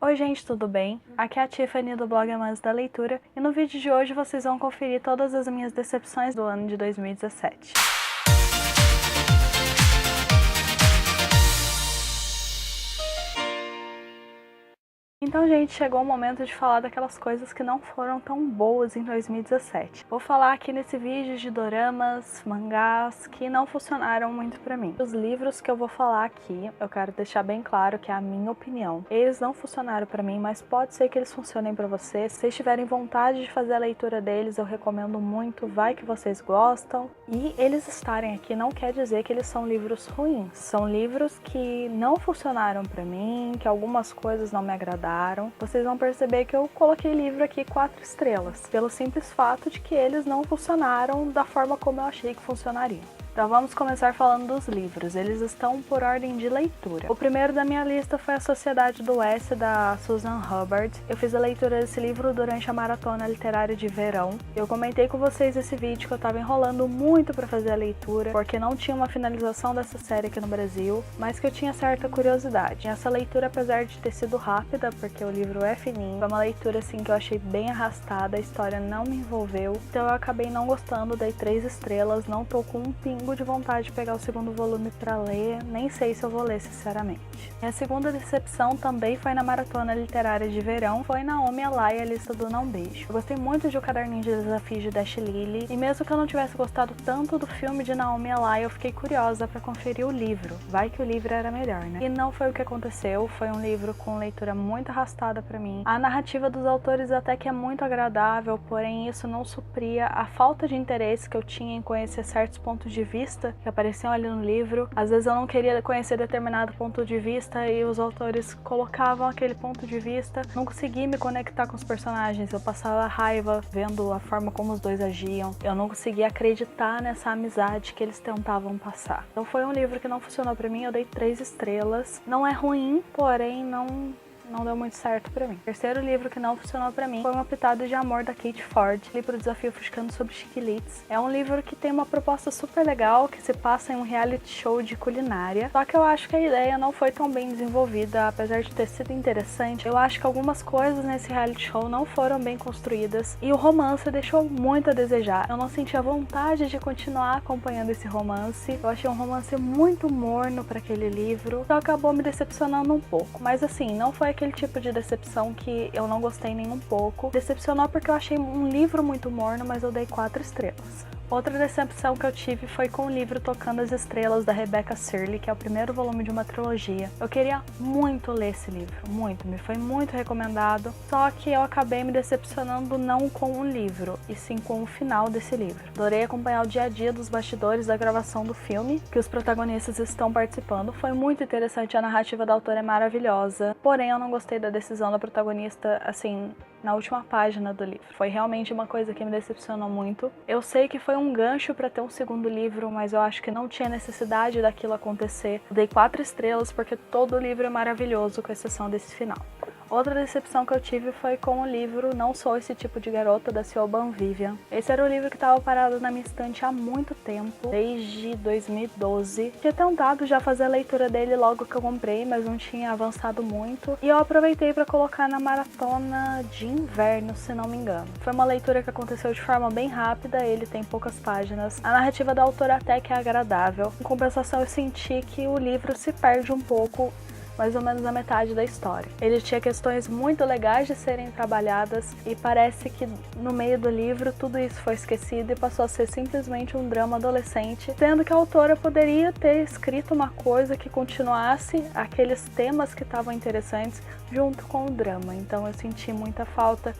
Oi gente, tudo bem? Aqui é a Tiffany do blog Amantes da Leitura e no vídeo de hoje vocês vão conferir todas as minhas decepções do ano de 2017. Então, gente, chegou o momento de falar daquelas coisas que não foram tão boas em 2017. Vou falar aqui nesse vídeo de doramas, mangás que não funcionaram muito pra mim. Os livros que eu vou falar aqui, eu quero deixar bem claro que é a minha opinião. Eles não funcionaram pra mim, mas pode ser que eles funcionem pra vocês. Se vocês tiverem vontade de fazer a leitura deles, eu recomendo muito, vai que vocês gostam. E eles estarem aqui não quer dizer que eles são livros ruins. São livros que não funcionaram pra mim, que algumas coisas não me agradaram. Vocês vão perceber que eu coloquei livro aqui 4 estrelas, pelo simples fato de que eles não funcionaram da forma como eu achei que funcionariam. Então vamos começar falando dos livros, eles estão por ordem de leitura. O primeiro da minha lista foi A Sociedade do Oeste, da Susan Hubbard. Eu fiz a leitura desse livro durante a maratona literária de verão. Eu comentei com vocês nesse vídeo que eu tava enrolando muito para fazer a leitura, porque não tinha uma finalização dessa série aqui no Brasil, mas que eu tinha certa curiosidade. Essa leitura, apesar de ter sido rápida, porque o livro é fininho, foi uma leitura assim que eu achei bem arrastada, a história não me envolveu, então eu acabei não gostando, dei 3 estrelas, não tô com um pingo de vontade de pegar o segundo volume pra ler, nem sei se eu vou ler, sinceramente. Minha segunda decepção também foi na maratona literária de verão, foi Naomi Alai, A Lista do Não Beijo. Eu gostei muito de O Caderninho de Desafios de Dash Lily, e mesmo que eu não tivesse gostado tanto do filme de Naomi Alai, eu fiquei curiosa pra conferir o livro. Vai que o livro era melhor, né? E não foi o que aconteceu, foi um livro com leitura muito arrastada pra mim. A narrativa dos autores até que é muito agradável, porém isso não supria a falta de interesse que eu tinha em conhecer certos pontos de vista que apareciam ali no livro. Às vezes eu não queria conhecer determinado ponto de vista e os autores colocavam aquele ponto de vista. Não conseguia me conectar com os personagens, eu passava raiva vendo a forma como os dois agiam. Eu não conseguia acreditar nessa amizade que eles tentavam passar. Então foi um livro que não funcionou pra mim, eu dei 3 estrelas. Não é ruim, porém não deu muito certo pra mim. O terceiro livro que não funcionou pra mim foi Uma Pitada de Amor, da Kate Ford, li pro Desafio Ofuscando sobre Chiquilites. É um livro que tem uma proposta super legal, que se passa em um reality show de culinária, só que eu acho que a ideia não foi tão bem desenvolvida, apesar de ter sido interessante. Eu acho que algumas coisas nesse reality show não foram bem construídas, e o romance deixou muito a desejar. Eu não sentia vontade de continuar acompanhando esse romance. Eu achei um romance muito morno pra aquele livro, então acabou me decepcionando um pouco. Mas assim, não foi aquele tipo de decepção que eu não gostei nem um pouco. Decepcionou porque eu achei um livro muito morno, mas eu dei 4 estrelas. Outra decepção que eu tive foi com o livro Tocando as Estrelas, da Rebecca Shirley, que é o primeiro volume de uma trilogia. Eu queria muito ler esse livro, muito, me foi muito recomendado, só que eu acabei me decepcionando não com o livro, e sim com o final desse livro. Adorei acompanhar o dia a dia dos bastidores da gravação do filme, que os protagonistas estão participando. Foi muito interessante, a narrativa da autora é maravilhosa, porém eu não gostei da decisão da protagonista, assim, na última página do livro. Foi realmente uma coisa que me decepcionou muito. Eu sei que foi um gancho para ter um segundo livro, mas eu acho que não tinha necessidade daquilo acontecer. Eu dei 4 estrelas porque todo o livro é maravilhoso, com exceção desse final. Outra decepção que eu tive foi com o livro Não Sou Esse Tipo de Garota, da Siobhan Vivian. Esse era o livro que estava parado na minha estante há muito tempo, desde 2012. Tinha tentado já fazer a leitura dele logo que eu comprei, mas não tinha avançado muito. E eu aproveitei para colocar na maratona de inverno, se não me engano. Foi uma leitura que aconteceu de forma bem rápida, ele tem poucas páginas. A narrativa da autora até que é agradável. Em compensação, eu senti que o livro se perde um pouco, mais ou menos a metade da história. Ele tinha questões muito legais de serem trabalhadas e parece que no meio do livro tudo isso foi esquecido e passou a ser simplesmente um drama adolescente, sendo que a autora poderia ter escrito uma coisa que continuasse aqueles temas que estavam interessantes junto com o drama. Então eu senti muita falta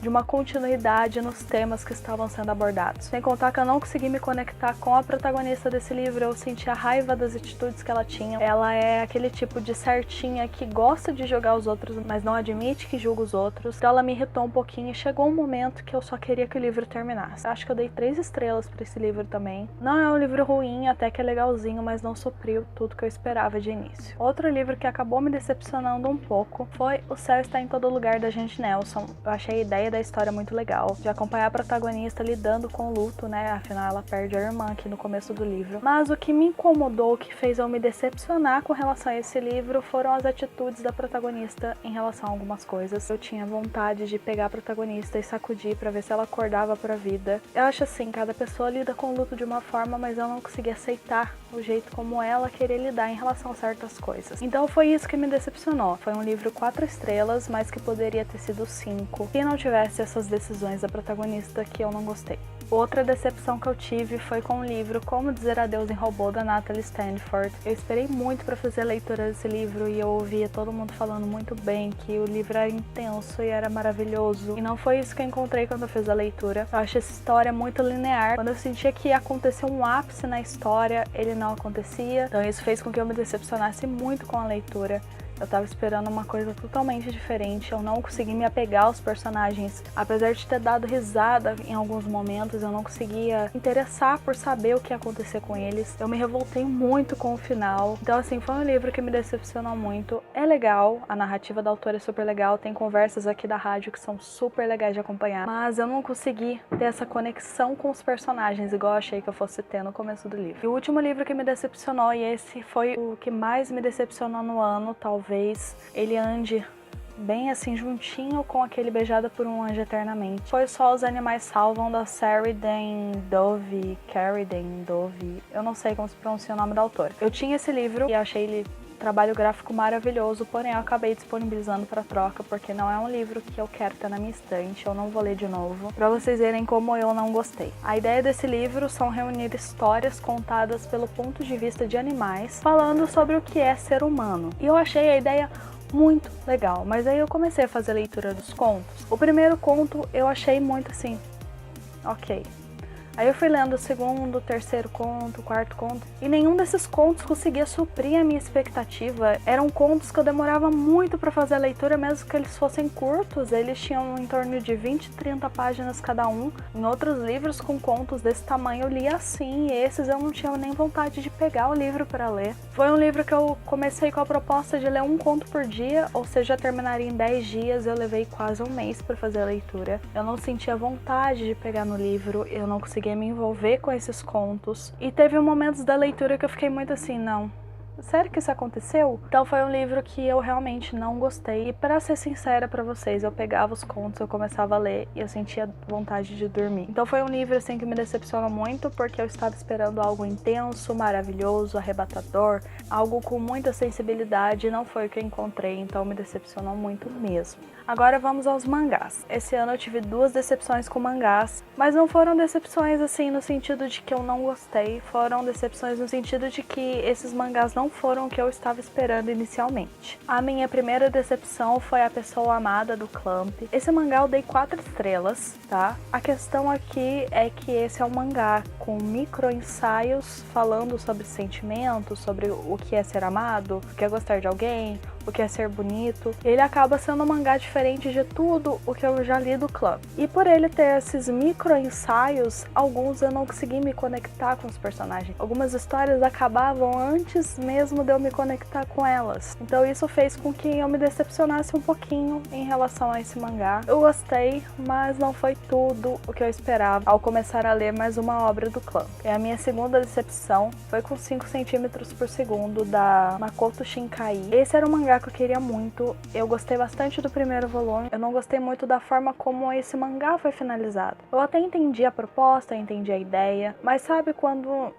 de uma continuidade nos temas que estavam sendo abordados. Sem contar que eu não consegui me conectar com a protagonista desse livro, eu senti a raiva das atitudes que ela tinha. Ela é aquele tipo de certinha que gosta de jogar os outros, mas não admite que julga os outros. Então ela me irritou um pouquinho e chegou um momento que eu só queria que o livro terminasse. Acho que eu dei 3 estrelas para esse livro também. Não é um livro ruim, até que é legalzinho, mas não supriu tudo que eu esperava de início. Outro livro que acabou me decepcionando um pouco foi O Céu Está em Todo Lugar, da Gente Nelson. Eu achei a ideia da história muito legal, de acompanhar a protagonista lidando com o luto, né? Afinal, ela perde a irmã aqui no começo do livro. Mas o que me incomodou, o que fez eu me decepcionar com relação a esse livro, foram as atitudes da protagonista em relação a algumas coisas. Eu tinha vontade de pegar a protagonista e sacudir pra ver se ela acordava pra vida. Eu acho assim, cada pessoa lida com o luto de uma forma, mas eu não consegui aceitar o jeito como ela queria lidar em relação a certas coisas. Então foi isso que me decepcionou. Foi um livro 4 estrelas, mas que poderia ter sido 5, se não tivesse essas decisões da protagonista que eu não gostei. Outra decepção que eu tive foi com o livro Como Dizer Adeus em Robô, da Natalie Stanford. Eu esperei muito para fazer a leitura desse livro e eu ouvia todo mundo falando muito bem que o livro era intenso e era maravilhoso. E não foi isso que eu encontrei quando eu fiz a leitura. Eu acho essa história muito linear. Quando eu sentia que ia acontecer um ápice na história, ele não acontecia. Então isso fez com que eu me decepcionasse muito com a leitura. Eu tava esperando uma coisa totalmente diferente, eu não consegui me apegar aos personagens. Apesar de ter dado risada em alguns momentos, eu não conseguia interessar por saber o que ia acontecer com eles. Eu me revoltei muito com o final. Então assim, foi um livro que me decepcionou muito. É legal, a narrativa da autora é super legal, tem conversas aqui da rádio que são super legais de acompanhar. Mas eu não consegui ter essa conexão com os personagens, igual eu achei que eu fosse ter no começo do livro. E o último livro que me decepcionou, e esse foi o que mais me decepcionou no ano, talvez ele ande bem assim juntinho com aquele Beijada por um Anjo Eternamente, foi Só os Animais Salvam, da Sheridan Dove, eu não sei como se pronuncia o nome da autora. Eu tinha esse livro e achei ele trabalho gráfico maravilhoso, porém eu acabei disponibilizando para troca porque não é um livro que eu quero ter na minha estante, eu não vou ler de novo, para vocês verem como eu não gostei. A ideia desse livro são reunir histórias contadas pelo ponto de vista de animais, falando sobre o que é ser humano. E eu achei a ideia muito legal, mas aí eu comecei a fazer a leitura dos contos. O primeiro conto eu achei muito assim, ok. Aí eu fui lendo o segundo, terceiro conto, quarto conto, e nenhum desses contos conseguia suprir a minha expectativa. Eram contos que eu demorava muito para fazer a leitura, mesmo que eles fossem curtos, eles tinham em torno de 20, 30 páginas cada um. Em outros livros com contos desse tamanho eu lia assim, e esses eu não tinha nem vontade de pegar o livro para ler. Foi um livro que eu comecei com a proposta de ler um conto por dia, ou seja, terminaria em 10 dias, eu levei quase um mês para fazer a leitura. Eu não sentia vontade de pegar no livro, eu não conseguia me envolver com esses contos. E teve momentos da leitura que eu fiquei muito assim, não, sério que isso aconteceu? Então foi um livro que eu realmente não gostei. E pra ser sincera pra vocês, eu pegava os contos, eu começava a ler e eu sentia vontade de dormir. Então foi um livro assim que me decepcionou muito, porque eu estava esperando algo intenso, maravilhoso, arrebatador, algo com muita sensibilidade, e não foi o que eu encontrei, então me decepcionou muito mesmo. Agora vamos aos mangás. Esse ano eu tive 2 decepções com mangás, mas não foram decepções assim no sentido de que eu não gostei, foram decepções no sentido de que esses mangás não foram o que eu estava esperando inicialmente. A minha primeira decepção foi A Pessoa Amada, do Clamp. Esse mangá eu dei 4 estrelas, tá? A questão aqui é que esse é um mangá com micro ensaios falando sobre sentimentos, sobre o que é ser amado, o que é gostar de alguém, o que é ser bonito. Ele acaba sendo um mangá diferente de tudo o que eu já li do Clamp. E por ele ter esses micro ensaios, alguns eu não consegui me conectar com os personagens. Algumas histórias acabavam antes mesmo de eu me conectar com elas. Então isso fez com que eu me decepcionasse um pouquinho em relação a esse mangá. Eu gostei, mas não foi tudo o que eu esperava ao começar a ler mais uma obra do Clamp. E a minha segunda decepção foi com 5 centímetros por segundo, da Makoto Shinkai. Esse era um mangá que eu queria muito. Eu gostei bastante do primeiro volume. Eu não gostei muito da forma como esse mangá foi finalizado. Eu até entendi a proposta, entendi a ideia, mas sabe quando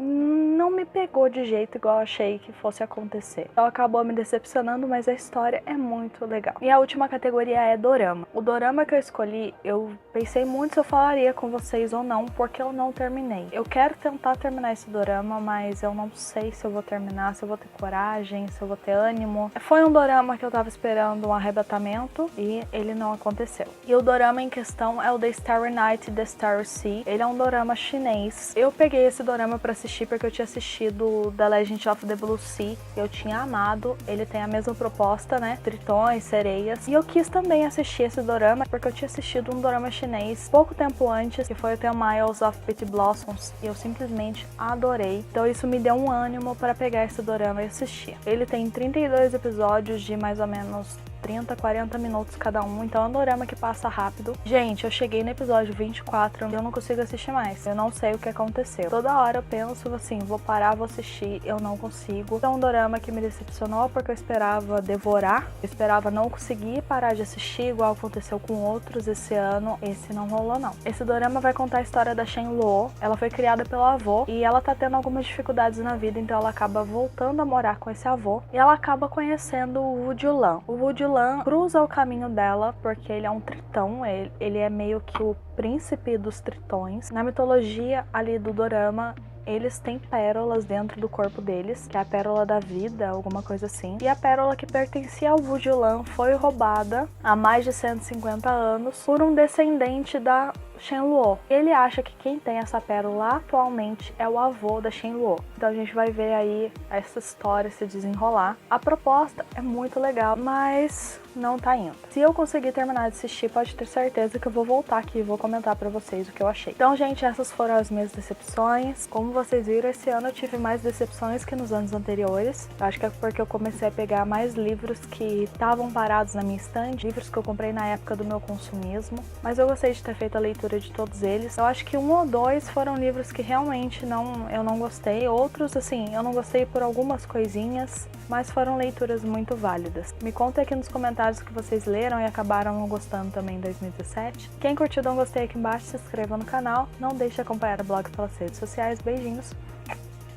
não me pegou de jeito igual eu achei que fosse acontecer. Então acabou me decepcionando, mas a história é muito legal. E a última categoria é dorama. O dorama que eu escolhi, eu pensei muito se eu falaria com vocês ou não, porque eu não terminei. Eu quero tentar terminar esse dorama, mas eu não sei se eu vou terminar, se eu vou ter coragem, se eu vou ter ânimo. Foi um dorama que eu tava esperando um arrebatamento e ele não aconteceu. E o dorama em questão é o The Starry Night, The Starry Sea. Ele é um dorama chinês. Eu peguei esse dorama pra assistir porque eu tinha assistido The Legend of the Blue Sea, eu tinha amado. Ele tem a mesma proposta, né? Tritões, sereias. E eu quis também assistir esse dorama porque eu tinha assistido um dorama chinês pouco tempo antes, que foi o The Miles of Petty Blossoms, e eu simplesmente adorei. Então isso me deu um ânimo para pegar esse dorama e assistir. Ele tem 32 episódios de mais ou menos 30, 40 minutos cada um, então é um dorama que passa rápido. Gente, eu cheguei no episódio 24 e eu não consigo assistir mais. Eu não sei o que aconteceu. Toda hora eu penso assim, vou parar, vou assistir, eu não consigo. É um dorama que me decepcionou porque eu esperava devorar, eu esperava não conseguir parar de assistir, igual aconteceu com outros esse ano. Esse não rolou não. Esse dorama vai contar a história da Shen Luo. Ela foi criada pelo avô e ela tá tendo algumas dificuldades na vida, então ela acaba voltando a morar com esse avô e ela acaba conhecendo o Wu Julan. O Wu Julan cruza o caminho dela porque ele é um tritão, ele é meio que o príncipe dos tritões. Na mitologia ali do dorama, eles têm pérolas dentro do corpo deles, que é a pérola da vida, alguma coisa assim. E a pérola que pertencia ao Wu Julan foi roubada há mais de 150 anos por um descendente da Shen Luo. Ele acha que quem tem essa pérola atualmente é o avô da Shen Luo. Então a gente vai ver aí essa história se desenrolar. A proposta é muito legal, mas não tá indo. Se eu conseguir terminar de assistir, pode ter certeza que eu vou voltar aqui e vou comentar pra vocês o que eu achei. Então, gente, essas foram as minhas decepções. Como vocês viram, esse ano eu tive mais decepções que nos anos anteriores. Eu acho que é porque eu comecei a pegar mais livros que estavam parados na minha estante, livros que eu comprei na época do meu consumismo. Mas eu gostei de ter feito a leitura de todos eles. Eu acho que 1 ou 2 foram livros que realmente eu não gostei. Outros, assim, eu não gostei por algumas coisinhas, mas foram leituras muito válidas. Me contem aqui nos comentários o que vocês leram e acabaram não gostando também em 2017. Quem curtiu, dá um gostei aqui embaixo, se inscreva no canal. Não deixe de acompanhar o blog pelas redes sociais. Beijinhos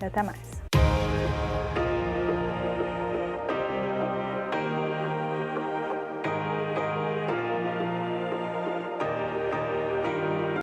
e até mais.